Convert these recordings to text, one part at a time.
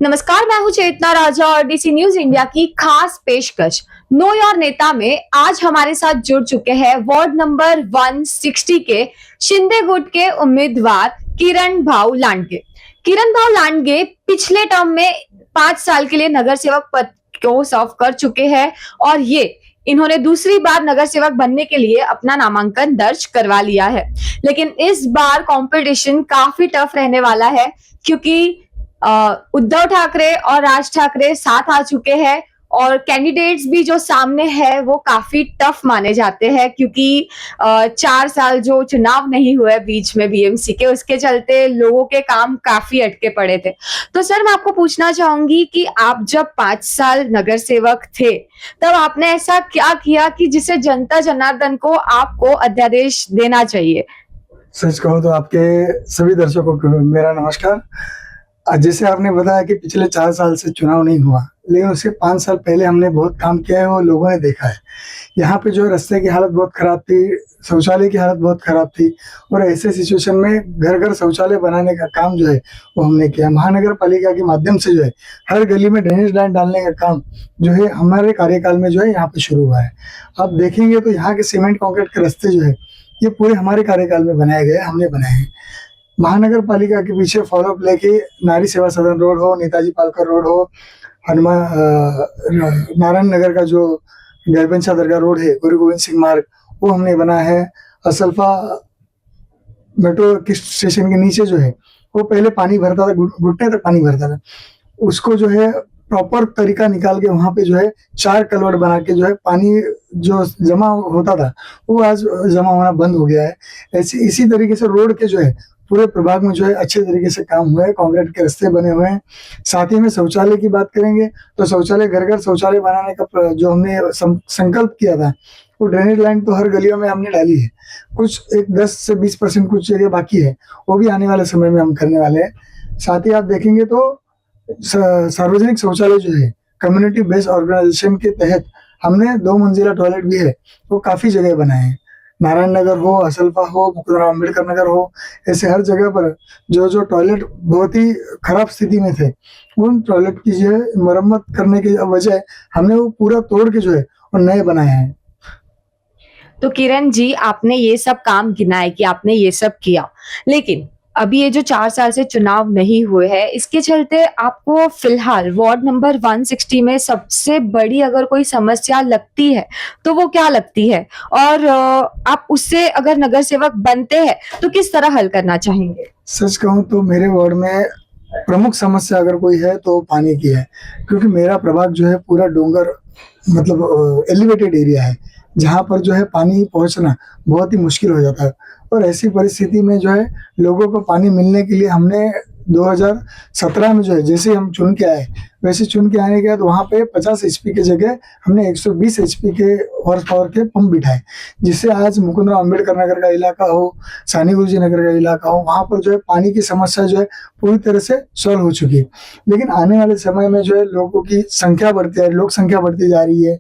नमस्कार, मैं हूं चेतना राजा और डीसी न्यूज इंडिया की खास पेशकश नो योर नेता में आज हमारे साथ जुड़ चुके हैं वार्ड नंबर 160 के शिंदे गुट के उम्मीदवार किरण भाऊ लांडगे। किरण भाऊ लांडगे पिछले टर्म में 5 साल के लिए नगर सेवक पद को सर्व कर चुके हैं और इन्होंने दूसरी बार नगर सेवक बनने के लिए अपना नामांकन दर्ज करवा लिया है। लेकिन इस बार कंपटीशन काफी टफ रहने वाला है क्योंकि उद्धव ठाकरे और राज ठाकरे साथ आ चुके हैं और कैंडिडेट्स भी जो सामने है वो काफी टफ माने जाते हैं क्योंकि 4 साल जो चुनाव नहीं हुए बीच में बीएमसी के, उसके चलते लोगों के काम काफी अटके पड़े थे। तो सर, मैं आपको पूछना चाहूंगी कि आप जब 5 साल नगर सेवक थे तब आपने ऐसा क्या किया कि जिसे जनता जनार्दन को आपको अध्यादेश देना चाहिए? सच कहो तो आपके सभी दर्शकों को मेरा नमस्कार। जैसे आपने बताया कि पिछले 4 साल से चुनाव नहीं हुआ, लेकिन उसके 5 साल पहले हमने बहुत काम किया है और लोगों ने देखा है। यहाँ पे जो रास्ते की हालत बहुत खराब थी, शौचालय की हालत बहुत खराब थी और ऐसे सिचुएशन में घर घर शौचालय बनाने का काम जो है वो हमने किया। महानगर पालिका के माध्यम से जो है हर गली में ड्रेनेज लाइन डालने का काम जो है हमारे कार्यकाल में जो है यहाँ पे शुरू हुआ है। आप देखेंगे तो यहाँ के सीमेंट कंक्रीट के रास्ते जो है ये पूरे हमारे कार्यकाल में बनाए गए, हमने बनाए हैं। महानगर पालिका के पीछे फॉलोअप लेके नारी सेवा सदन रोड हो, नेताजी पालकर रोड हो, हनुमान नारायण नगर का जो गैरबंशा दरगाह रोड है, गुरु गोविंद सिंह मार्ग, वो हमने बनाया है। असल्फा मेट्रो के स्टेशन के नीचे जो है वो पहले पानी भरता था, घुटने तक पानी भरता था, उसको जो है प्रॉपर तरीका निकाल के वहां पे जो है 4 कलवट बना के जो है पानी जो जमा होता था वो आज जमा होना बंद हो गया है। ऐसे इसी तरीके से रोड के जो है पूरे प्रभाग में जो है अच्छे तरीके से काम हुआ है, कंक्रीट के रास्ते बने हुए हैं। साथ ही में शौचालय की बात करेंगे तो शौचालय घर घर शौचालय बनाने का जो हमने संकल्प किया था वो ड्रेनेज लाइन तो हर गलियों में हमने डाली है। कुछ एक 10 से 20% कुछ जगह बाकी है, वो भी आने वाले समय में हम करने वाले हैं। साथ ही आप देखेंगे तो सार्वजनिक शौचालय जो है कम्युनिटी बेस्ड ऑर्गेनाइजेशन के तहत हमने 2 मंजिला टॉयलेट भी है वो काफी जगह बनाए हैं। नारायण नगर हो, असल्फा हो, मुकुंदराम अम्बेडकर नगर हो, ऐसे हर जगह पर जो जो टॉयलेट बहुत ही खराब स्थिति में थे उन टॉयलेट की जो है मरम्मत करने की वजह हमने वो पूरा तोड़ के जो है और नए बनाए हैं। तो किरण जी, आपने ये सब काम गिनाए कि आपने ये सब किया, लेकिन अभी ये जो 4 साल से चुनाव नहीं हुए हैं इसके चलते आपको फिलहाल वार्ड नंबर 160 में सबसे बड़ी अगर कोई समस्या लगती है तो वो क्या लगती है और आप उससे अगर नगर सेवक बनते हैं तो किस तरह हल करना चाहेंगे? सच कहूँ तो मेरे वार्ड में प्रमुख समस्या अगर कोई है तो पानी की है, क्योंकि मेरा प्रभाग जो है पूरा डोंगर मतलब एलिवेटेड एरिया है जहाँ पर जो है पानी पहुँचना बहुत ही मुश्किल हो जाता है। और ऐसी परिस्थिति में जो है लोगों को पानी मिलने के लिए हमने 2017 में जो है जैसे हम चुन के आए वैसे चुन के आने के बाद वहाँ पे 50 HP की जगह हमने 120 HP के हॉर्स पावर के पंप बिठाए, जिससे आज मुकुंदराम अम्बेडकर नगर का इलाका हो, सानी गुरुजी नगर का इलाका हो, वहाँ पर जो है पानी की समस्या जो है पूरी तरह से सॉल्व हो चुकी है। लेकिन आने वाले समय में जो है लोगों की संख्या बढ़ती जा रही है, लोक संख्या बढ़ती जा रही है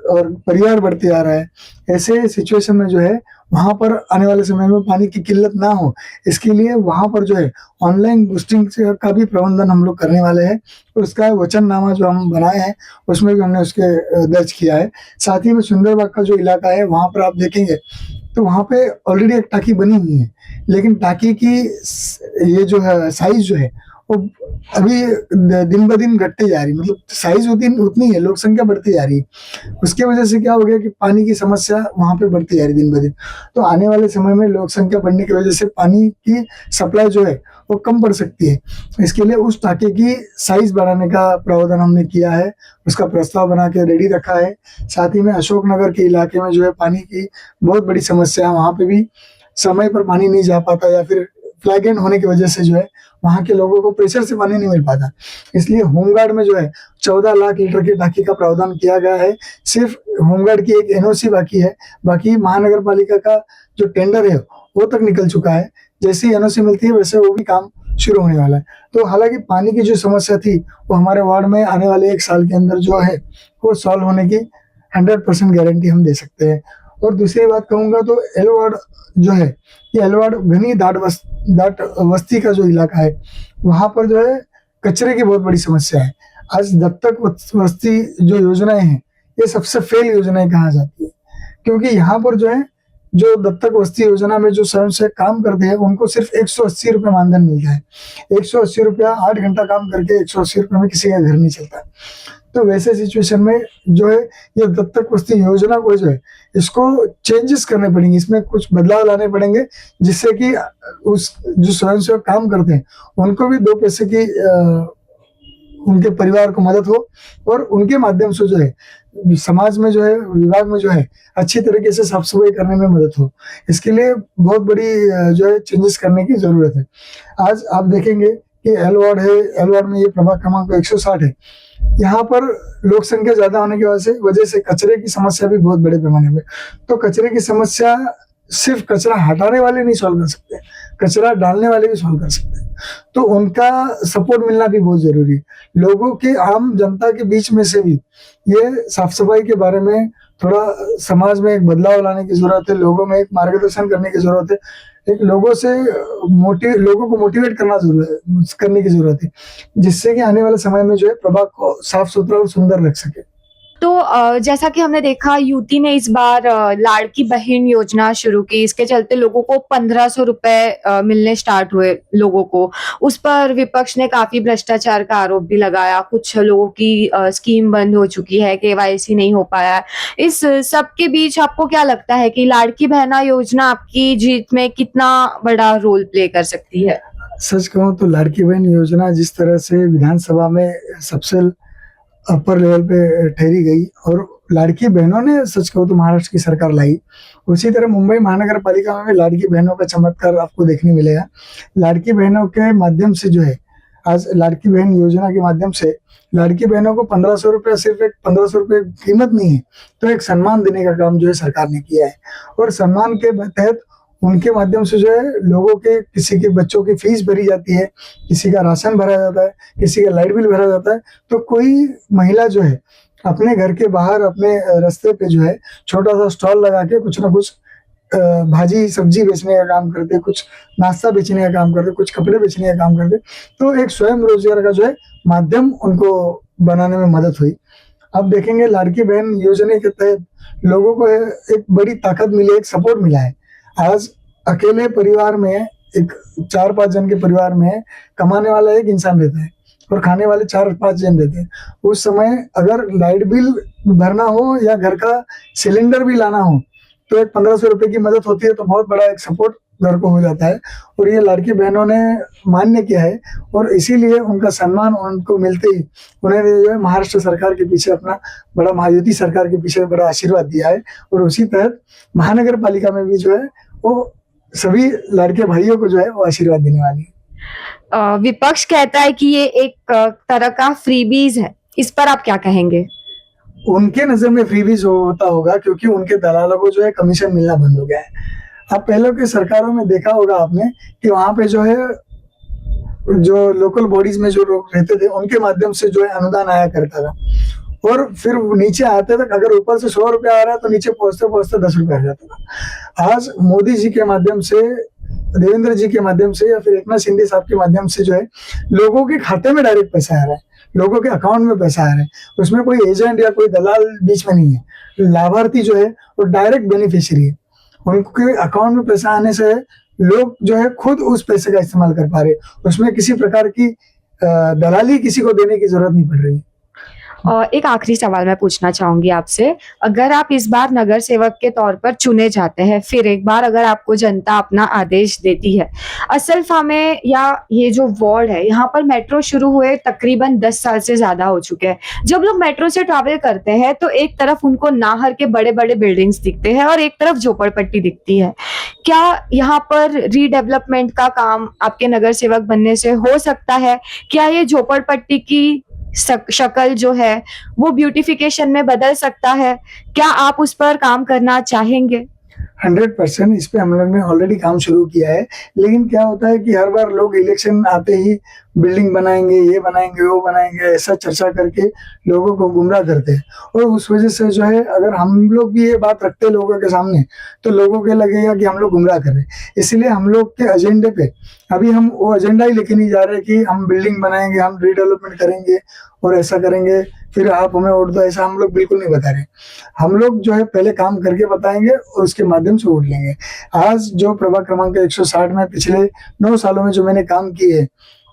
और परिवार बढ़ते जा रहा है। ऐसे सिचुएशन में जो है वहां पर आने वाले समय में पानी की किल्लत ना हो, इसके लिए वहां पर जो है ऑनलाइन बूस्टिंग का भी प्रबंधन हम लोग करने वाले हैं। उसका वचननामा जो हम बनाए हैं उसमें भी हमने उसके दर्ज किया है। साथ ही में सुंदरबाग का जो इलाका है वहां पर आप देखेंगे तो वहां पे ऑलरेडी एक टाकी बनी हुई है, लेकिन टाकी की ये जो है साइज जो है वो अभी दिन ब दिन घटते जा रही, मतलब साइज उतनी है, लोक संख्या बढ़ती जा रही है। उसके वजह से क्या हो गया कि पानी की समस्या वहां पे बढ़ती जा रही दिन ब दिन। तो आने वाले समय में लोक संख्या बढ़ने की वजह से पानी की सप्लाई जो है वो कम पड़ सकती है। इसके लिए उस टाके की साइज बढ़ाने का प्रावधान हमने किया है, उसका प्रस्ताव बना के रेडी रखा है। साथ ही में अशोकनगर के इलाके में जो है पानी की बहुत बड़ी समस्या है, वहां पे भी समय पर पानी नहीं जा पाता या फिर फ्लैग एंड होने की वजह से जो है वहां के लोगों को प्रेशर से पानी नहीं मिल पाता। इसलिए होमगार्ड में जो है 14 लाख लीटर की टाकी का प्रावधान किया गया है। सिर्फ होमगार्ड की एक एनओसी बाकी है, बाकी महानगर पालिका का जो टेंडर है वो तक निकल चुका है। जैसे ही एनओसी मिलती है वैसे वो भी काम शुरू होने वाला है। तो हालांकि पानी की जो समस्या थी वो हमारे वार्ड में आने वाले 1 साल के अंदर जो है वो सॉल्व होने की 100% गारंटी हम दे सकते हैं। और दूसरी बात कहूंगा तो एल वार्ड जो है ये एल वार्ड घनी दाट बस्ती का जो इलाका है वहां पर जो है कचरे की बहुत बड़ी समस्या है। आज दत्तक वस्ती जो योजनाएं हैं, ये सबसे फेल योजनाएं कहा जाती है, क्योंकि यहाँ पर जो है, जो दत्तक वस्ती योजना में जो स्वयं से काम करते हैं, उनको सिर्फ 180 रुपये मानधन मिलता है। 180 रुपया 8 घंटा काम करके 180 रुपये में किसी का घर नहीं चलता। तो वैसे सिचुएशन में जो है, ये दत्तक वस्ती योजना को जो है, इसको चेंजेस करने पड़ेंगे, इसमें कुछ बदलाव लाने पड़ेंगे, जिससे कि उस जो स्वयं सेवक काम करते हैं, उनको भी 2 पैसे की उनके परिवार को मदद हो, और उनके माध्यम से जो है समाज में जो है, विभाग में जो है, अच्छी तरीके से साफ सफाई करने में मदद हो। इसके लिए बहुत बड़ी जो है चेंजेस करने की जरूरत है। आज आप देखेंगे कि एल वार्ड है, एल वार्ड में ये प्रभाग क्रमांक 160 है। यहाँ पर लोक संख्या ज्यादा होने की वजह से कचरे की समस्या भी बहुत बड़े पैमाने पे। तो कचरे की समस्या सिर्फ कचरा हटाने वाले नहीं सॉल्व कर सकते, कचरा डालने वाले भी सॉल्व कर सकते हैं। तो उनका सपोर्ट मिलना भी बहुत जरूरी है। लोगों के, आम जनता के बीच में से भी ये साफ सफाई के बारे में थोड़ा समाज में एक बदलाव लाने की जरूरत है, लोगों में एक मार्गदर्शन करने की जरूरत है, एक लोगों को मोटिवेट करने की जरूरत है, जिससे कि आने वाले समय में जो है प्रभाग को साफ सुथरा और सुंदर रख सके। तो जैसा कि हमने देखा, यूटी ने इस बार लाड़की बहन योजना शुरू की। इसके चलते लोगों को 1500 रुपए मिलने स्टार्ट हुए लोगों को। उस पर विपक्ष ने काफी भ्रष्टाचार का आरोप भी लगाया। कुछ लोगों की स्कीम बंद हो चुकी है, केवाईसी नहीं हो पाया है। इस सब के बीच आपको क्या लगता है कि लाड़की बहना योजना आपकी जीत में कितना बड़ा रोल प्ले कर सकती है? सच कहूँ तो लाड़की बहन योजना जिस तरह से विधानसभा में सबसे अपर लेवल पे ठहरी गई, और लाड़की बहनों ने सच कहूँ तो महाराष्ट्र की सरकार लाई, उसी तरह मुंबई महानगर पालिका में भी लाड़की बहनों का चमत्कार आपको देखने मिलेगा। लाड़की बहनों के माध्यम से जो है, आज लाड़की बहन योजना के माध्यम से लाड़की बहनों को 1500 रुपये, सिर्फ एक 1500 रुपये कीमत नहीं है, तो एक सम्मान देने का काम जो है सरकार ने किया है। और सम्मान के तहत उनके माध्यम से जो है लोगों के, किसी के बच्चों की फीस भरी जाती है, किसी का राशन भरा जाता है, किसी का लाइट बिल भरा जाता है। तो कोई महिला जो है अपने घर के बाहर, अपने रास्ते पे जो है छोटा सा स्टॉल लगा के कुछ ना कुछ भाजी सब्जी बेचने का काम करते, कुछ नाश्ता बेचने का काम करते, कुछ कपड़े बेचने का काम करते। तो एक स्वयं रोजगार का जो है माध्यम उनको बनाने में मदद हुई। अब देखेंगे लाड़की बहन योजना के तहत लोगों को एक बड़ी ताकत मिली, एक सपोर्ट मिला है। आज अकेले परिवार में, एक 4-5 जन के परिवार में कमाने वाला एक इंसान रहता है और खाने वाले 4-5 जन रहते हैं। उस समय अगर लाइट बिल भरना हो या घर का सिलेंडर भी लाना हो, तो एक 1500 रुपए की मदद होती है, तो बहुत बड़ा एक सपोर्ट घर को हो जाता है। और ये लाड़की बहनों ने मान्य किया है, और इसीलिए उनका सम्मान उनको मिलते ही उन्होंने जो है महाराष्ट्र सरकार के पीछे अपना बड़ा, महायुति सरकार के पीछे बड़ा आशीर्वाद दिया है। और उसी तहत महानगर पालिका में भी जो है वो सभी लड़के भाइयों को जो है वो आशीर्वाद देने वाली है। विपक्ष कहता है कि ये एक तरह का फ्रीबीज है, इस पर आप क्या कहेंगे? उनके नजर में फ्रीबीज होता होगा, क्योंकि उनके दलालों को जो है कमीशन मिलना बंद हो गया है। अब पहले के सरकारों में देखा होगा आपने कि वहां पे जो है, जो लोकल बॉडीज में जो लोग रहते थे, उनके माध्यम से जो है अनुदान आया करता था, और फिर नीचे आते तक अगर ऊपर से 100 रुपया आ रहा है तो नीचे पहुंचते पहुंचते 10 रुपया आ जाता था। आज मोदी जी के माध्यम से, देवेंद्र जी के माध्यम से, या फिर एकनाथ शिंदे साहब के माध्यम से जो है लोगों के खाते में डायरेक्ट पैसा आ रहा है, लोगों के अकाउंट में पैसा आ रहा है। उसमें कोई एजेंट या कोई दलाल बीच में नहीं है। लाभार्थी जो है वो डायरेक्ट बेनिफिशियरी है। उनके अकाउंट में पैसा आने से लोग जो है खुद उस पैसे का इस्तेमाल कर पा रहे, उसमें किसी प्रकार की दलाली किसी को देने की जरूरत नहीं पड़ रही। और एक आखिरी सवाल मैं पूछना चाहूंगी आपसे, अगर आप इस बार नगर सेवक के तौर पर चुने जाते हैं, फिर एक बार अगर आपको जनता अपना आदेश देती है, असलफा में या ये जो वार्ड है, यहाँ पर मेट्रो शुरू हुए तकरीबन 10 साल से ज्यादा हो चुके हैं। जब लोग मेट्रो से ट्रैवल करते हैं तो एक तरफ उनको नाहर के बड़े बड़े बिल्डिंग्स दिखते हैं और एक तरफ झोपड़पट्टी दिखती है। क्या यहाँ पर रीडेवलपमेंट का काम आपके नगर सेवक बनने से हो सकता है? क्या ये झोपड़पट्टी की शक्ल जो है वो ब्यूटिफिकेशन में बदल सकता है? क्या आप उस पर काम करना चाहेंगे? 100% इस पे हम लोग ने ऑलरेडी काम शुरू किया है। लेकिन क्या होता है कि हर बार लोग इलेक्शन आते ही बिल्डिंग बनाएंगे, ये बनाएंगे, वो बनाएंगे, ऐसा चर्चा करके लोगों को गुमराह करते हैं। और उस वजह से जो है, अगर हम लोग भी ये बात रखते हैं लोगों के सामने, तो लोगों को लगेगा कि हम लोग गुमराह कर रहे हैं। इसलिए हम लोग के एजेंडे पे अभी हम वो एजेंडा ही लेके नहीं जा रहे कि हम बिल्डिंग बनाएंगे, हम रीडेवलपमेंट करेंगे और ऐसा करेंगे, फिर आप हमें वोट दो, ऐसा हम लोग बिल्कुल नहीं बता रहे। हम लोग जो है पहले काम करके बताएंगे और उसके माध्यम से वोट लेंगे। आज जो प्रभाग क्रमांक 160 में पिछले 9 सालों में जो मैंने काम किए है,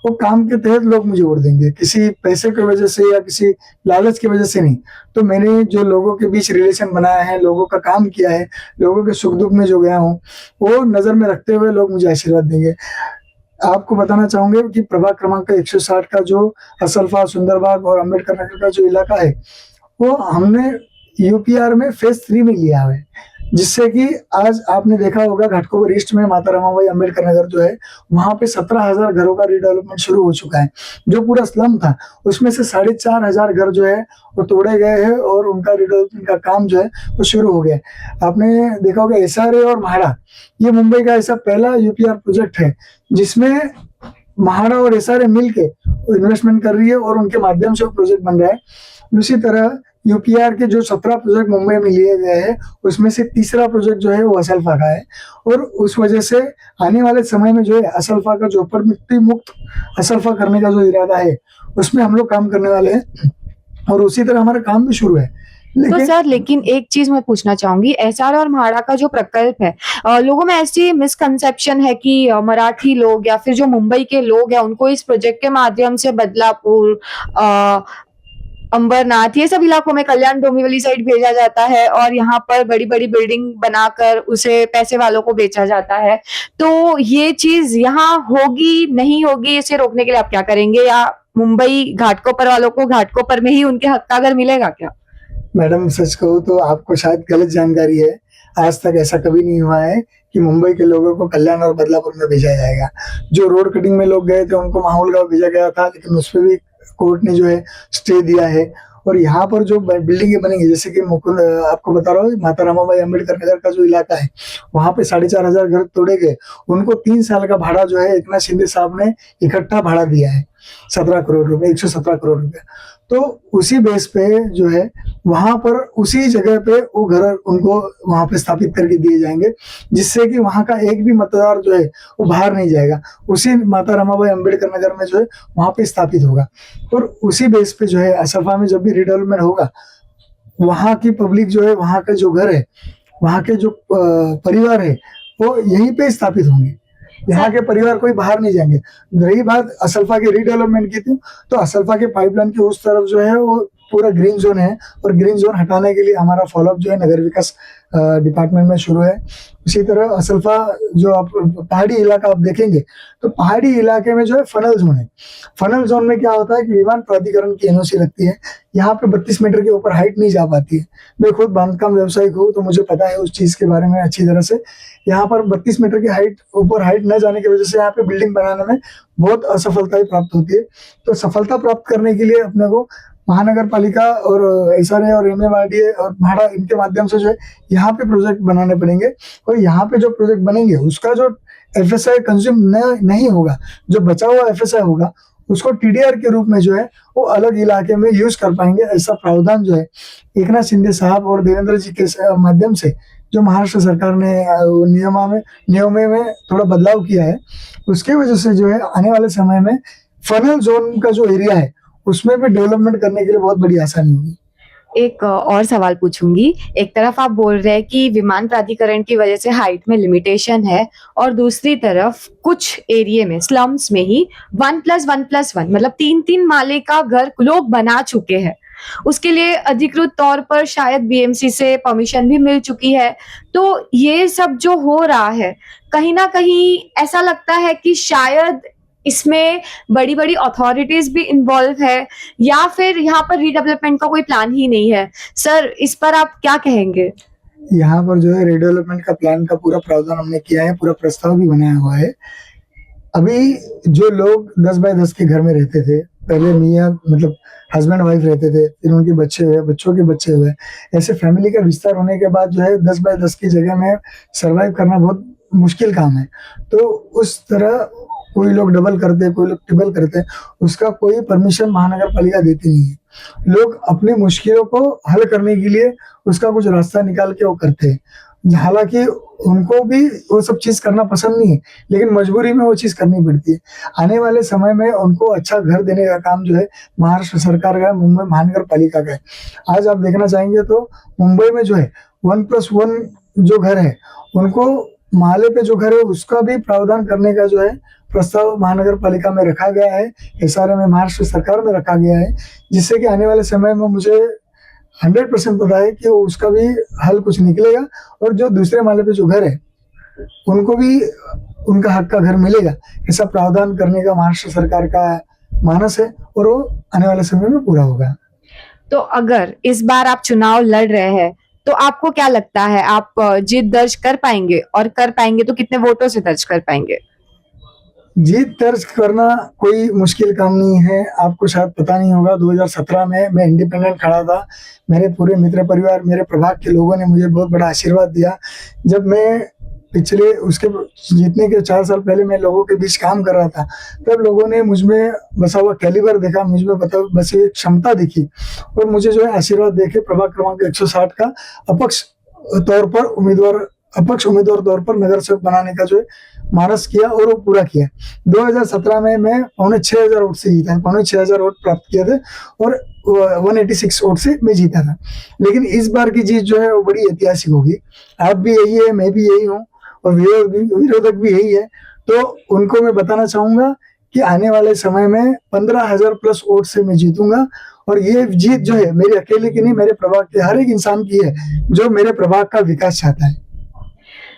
वो काम के तहत लोग मुझे वोट देंगे, किसी पैसे की वजह से या किसी लालच की वजह से नहीं। तो मैंने जो लोगों के बीच रिलेशन बनाया है, लोगों का काम किया है, लोगों के सुख दुख में जो गया हूँ, वो नजर में रखते हुए लोग मुझे आशीर्वाद देंगे। आपको बताना चाहूंगे कि प्रभाग क्रमांक 160 का जो असलफा, सुंदरबाग और अम्बेडकर नगर का जो इलाका है, वो हमने यूपीआर में फेज 3 में लिया है, जिससे कि आज आपने देखा होगा घाटकोपर ईस्ट में माता रमाबाई अम्बेडकर नगर जो है, वहां पे 17,000 घरों का रीडेवलपमेंट शुरू हो चुका है। जो पूरा स्लम था, उसमें से 4,500 घर जो है वो तोड़े गए हैं और उनका रीडेवलपमेंट का काम जो है वो शुरू हो गया है। आपने देखा होगा एसआरए और म्हाडा, ये मुंबई का ऐसा पहला यूपीआर प्रोजेक्ट है जिसमें म्हाडा और एसआरए मिलके इन्वेस्टमेंट कर रही है और उनके माध्यम से वो प्रोजेक्ट बन रहा है। उसी तरह यूपीआर के जो 17 प्रोजेक्ट मुंबई में लिए गए हैं, उसमें से तीसरा प्रोजेक्ट जो है वो असल्फा का है। और उस वजह से आने वाले समय में जो है असल्फा का जो ऊपर मिट्टी मुक्त असल्फा करने का जो इरादा है, उसमें हम लोग काम करने वाले हैं और उसी तरह हमारा काम भी शुरू है। तो सर, लेकिन एक चीज मैं पूछना चाहूंगी, एसआर और म्हाडा का जो प्रकल्प है, लोगों में ऐसी मिसकंसेप्शन है कि मराठी लोग या फिर जो मुंबई के लोग हैं, उनको इस प्रोजेक्ट के माध्यम से बदलापुर, अंबरनाथ, ये सब इलाकों में, कल्याण डोंबिवली साइड भेजा जाता है और यहाँ पर बड़ी बड़ी बिल्डिंग बनाकर उसे पैसे वालों को बेचा जाता है। तो ये चीज यहाँ होगी नहीं होगी, इसे रोकने के लिए आप क्या करेंगे? या मुंबई घाटकोपर वालों को घाटकोपर में ही उनके हक का घर मिलेगा क्या? मैडम सच कहूँ तो आपको शायद गलत जानकारी है। आज तक ऐसा कभी नहीं हुआ है कि मुंबई के लोगों को कल्याण और बदलापुर में भेजा जाएगा। जो रोड कटिंग में लोग गए थे उनको माहौलगांव भेजा गया था, लेकिन उस पर भी कोर्ट ने जो है स्टे दिया है। और यहाँ पर जो बिल्डिंगें बनेंगी, जैसे कि मुकुंद आपको बता रहा हूँ, माता रमाबाई अम्बेडकर नगर का जो इलाका है, वहां पे 4,500 घर तोड़े गए। उनको 3 साल का भाड़ा जो है एकनाथ शिंदे साहब ने इकट्ठा भाड़ा दिया है, 17 करोड़ रुपए, 117 करोड़ रुपए। तो उसी बेस पे जो है वहां पर उसी जगह पे वो घर उनको वहां पे स्थापित करके दिए जाएंगे, जिससे कि वहां का एक भी मतदार जो है वो बाहर नहीं जाएगा। उसी माता रमाबाई अम्बेडकर नगर में जो है वहां पे स्थापित होगा। और उसी बेस पे जो है असफा में जब भी रिडेवलपमेंट होगा, वहां की पब्लिक जो है, वहां का जो घर है, वहां के जो परिवार है, वो यहीं पे स्थापित होंगे। यहाँ के परिवार कोई बाहर नहीं जाएंगे। रही बात असल्फा के रीडेवलपमेंट की थी, तो असल्फा के पाइपलाइन के उस तरफ जो है वो पूरा ग्रीन जोन है और ग्रीन जोन हटाने के लिए हमारा फॉलोअप जो है नगर विकास डिपार्टमेंट में शुरू है। उसी तरह असल्फा जो आप पहाड़ी इलाका आप देखेंगे, तो पहाड़ी इलाके में जो है फनल जोन है। फनल जोन में क्या होता है कि विमान प्राधिकरण की एनओसी लगती है, यहाँ पे 32 मीटर के ऊपर हाइट नहीं जा पाती है। मैं खुद बांधकाम व्यवसायिक हूँ, तो मुझे पता है उस चीज के बारे में अच्छी तरह से। यहाँ पर 32 मीटर की हाइट ऊपर हाइट न जाने की वजह से यहाँ पे बिल्डिंग बनाने में बहुत असफलताएं प्राप्त होती है। तो सफलता प्राप्त करने के लिए अपने को महानगर पालिका और एसआरए और एमएमआरडीए और म्हाडा, इनके माध्यम से जो है यहाँ पे प्रोजेक्ट बनाने पड़ेंगे। और यहाँ पे जो प्रोजेक्ट बनेंगे उसका जो एफएसआई कंज्यूम नहीं होगा, जो बचा हुआ एफएसआई होगा, उसको टीडीआर के रूप में जो है वो अलग इलाके में यूज कर पाएंगे। ऐसा प्रावधान जो है एकनाथ शिंदे साहब और देवेंद्र जी के माध्यम से जो महाराष्ट्र सरकार ने नियमों में थोड़ा बदलाव किया है, उसके वजह से जो है आने वाले समय में फनल जोन का जो एरिया है उसमें भी डेवलपमेंट करने के लिए बहुत बड़ी आसानी होगी। एक और सवाल पूछूंगी। एक तरफ आप बोल रहे हैं कि विमान प्राधिकरण की वजह से हाइट में लिमिटेशन है, और दूसरी तरफ कुछ एरिया में, स्लम्स में ही 1+1+1 मतलब 3-3 माले का घर लोग बना चुके हैं। उसके लिए अधिकृत तौर पर शायद बीएमसी से परमिशन भी मिल चुकी है। तो ये सब जो हो रहा है, कहीं ना कहीं ऐसा लगता है कि शायद इसमें बड़ी बड़ी अथॉरिटीज भी इन्वॉल्व है, या फिर यहाँ पर रीडेवलपमेंट का कोई प्लान ही नहीं है। सर, इस पर आप क्या कहेंगे? यहाँ पर जो है रीडेवलपमेंट का प्लान का पूरा प्रावधान हमने किया है, पूरा प्रस्ताव भी बनाया हुआ है। अभी जो लोग 10 बाय 10 के घर में रहते थे, पहले मियाँ मतलब हस्बैंड वाइफ रहते थे, फिर उनके बच्चे हुए, बच्चों के बच्चे हुए, ऐसे फैमिली का विस्तार होने के बाद जो है 10 बाय 10 की जगह में सर्वाइव करना बहुत मुश्किल काम है। तो उस तरह कोई लोग डबल करते, कोई लोग ट्रिपल करते, उसका कोई परमिशन महानगर पालिका देती नहीं है। लोग अपनी मुश्किलों को हल करने के लिए उसका कुछ रास्ता निकाल के वो करते हैं। हालाँकि उनको भी वो सब चीज़ करना पसंद नहीं है, लेकिन मजबूरी में वो चीज़ करनी पड़ती है। आने वाले समय में उनको अच्छा घर देने का काम जो है महाराष्ट्र सरकार का है, मुंबई महानगर पालिका का है। आज आप देखना चाहेंगे तो मुंबई में जो है 1+1 जो घर है, उनको माले पे जो घर है उसका भी प्रावधान करने का जो है प्रस्ताव महानगर पालिका में रखा गया है, एसआरए में महाराष्ट्र सरकार में रखा गया है, जिससे कि आने वाले समय में मुझे 100% पता है कि उसका भी हल कुछ निकलेगा और जो दूसरे माले पे जो घर है, उनको भी उनका हक का घर मिलेगा। ऐसा प्रावधान करने का महाराष्ट्र सरकार का मानस है और वो आने वाले समय में पूरा होगा। तो अगर इस बार आप चुनाव लड़ रहे हैं तो आपको क्या लगता है, आप जीत दर्ज कर पाएंगे, और कर पाएंगे तो कितने वोटों से दर्ज कर पाएंगे? जीत दर्ज करना कोई मुश्किल काम नहीं है। आपको शायद पता नहीं होगा, 2017 में मैं इंडिपेंडेंट खड़ा था। मेरे पूरे मित्र परिवार, मेरे प्रभाग के लोगों ने मुझे बहुत बड़ा आशीर्वाद दिया। जब मैं पिछले उसके जीतने के 4 साल पहले मैं लोगों के बीच काम कर रहा था, तब लोगों ने मुझ में बसा हुआ कैलिबर देखा, मुझ में बसी हुई क्षमता देखी और मुझे जो है आशीर्वाद देके प्रभाग क्रमांक 160 का अपक्ष उम्मीदवार तौर पर नगर सेवक बनाने का जो है मानस किया और वो पूरा किया। 2017 में मैं 5,600 वोट से जीता, 5,600 वोट प्राप्त किए थे और 186 वोट से मैं जीता था। लेकिन इस बार की जीत जो है वो बड़ी ऐतिहासिक होगी। आप भी यही है, मैं भी यही हूँ और विरोधक भी यही है। तो उनको मैं बताना चाहूंगा कि आने वाले समय में 15,000 प्लस वोट से मैं जीतूंगा और ये जीत जो है मेरे अकेले की नहीं, मेरे प्रभाग के हर एक इंसान की है जो मेरे प्रभाग का विकास चाहता है।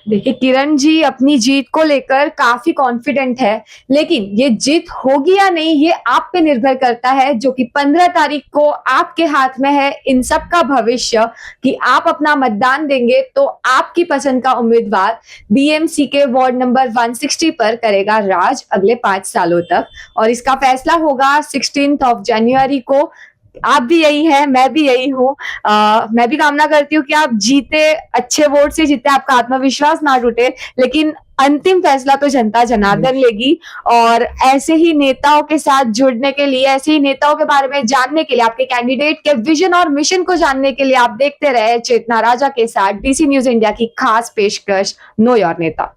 देखिए, किरण जी अपनी जीत को लेकर काफी कॉन्फिडेंट है, लेकिन ये जीत होगी या नहीं ये आप पे निर्भर करता है, जो कि 15 तारीख को आपके हाथ में है इन सब का भविष्य, कि आप अपना मतदान देंगे तो आपकी पसंद का उम्मीदवार बीएमसी के वार्ड नंबर 160 पर करेगा राज अगले 5 सालों तक। और इसका फैसला होगा 16 जनवरी को। आप भी यही है, मैं भी यही हूँ। मैं भी कामना करती हूँ कि आप जीते, अच्छे वोट से जीते, आपका आत्मविश्वास ना टूटे, लेकिन अंतिम फैसला तो जनता जनार्दन लेगी। और ऐसे ही नेताओं के साथ जुड़ने के लिए, ऐसे ही नेताओं के बारे में जानने के लिए, आपके कैंडिडेट के विजन और मिशन को जानने के लिए आप देखते रहे चेतना राजा के साथ डीसी न्यूज इंडिया की खास पेशकश नो योर नेता।